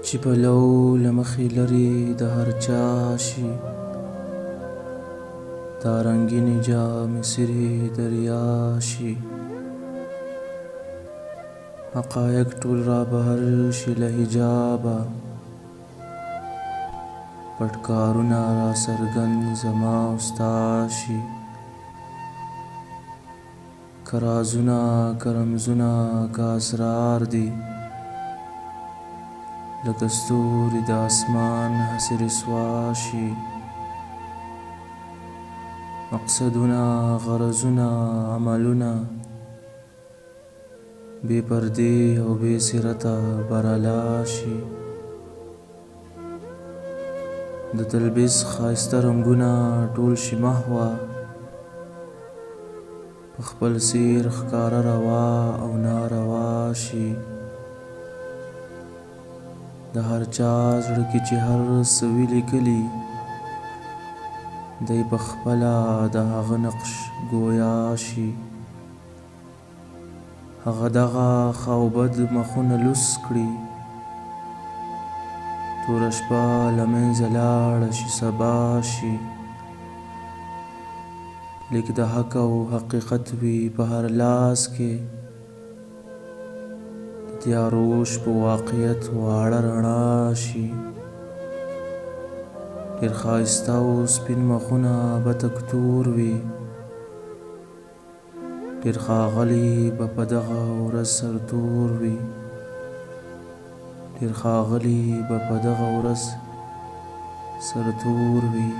چې پلو له مخې لرې د هر چا شي، دا رنګینې جامې څیرې دریا شي. حقایق ټول را بهر شي له حجابه، پټ کارونه را څرګند زما او ستا شي. که رازونه که رمزونه که اسرار دي، لکه ستوري د اسمان هسې رسوا شي. مقصدونه غرضونه عملونه بې پردې او بې سرته برلا شي. د تلبیس ښایسته رنګونه ټول شي محوه، په خپل سیر ښکاره روا او ناروا شي. د هر چا زړه کې چې هر څه وي لیکلي، دی په خپله د هغه نقش ګویا شي. هغه دغه ښه او بد مخونه لوڅ کړي، توره شپه له منځه لاړه شي سبا شي. لیک د حق او حقیقت وي په هر لاس کې، د تیارو شپو واقعیت واړه رڼا شي. ډېر ښایسته او سپین مخونه به تک تور وي، ډېر ښاغلي به په دغه ورځ سرتور وي. ډېر ښاغلي به په دغه ورځ سرتور وي.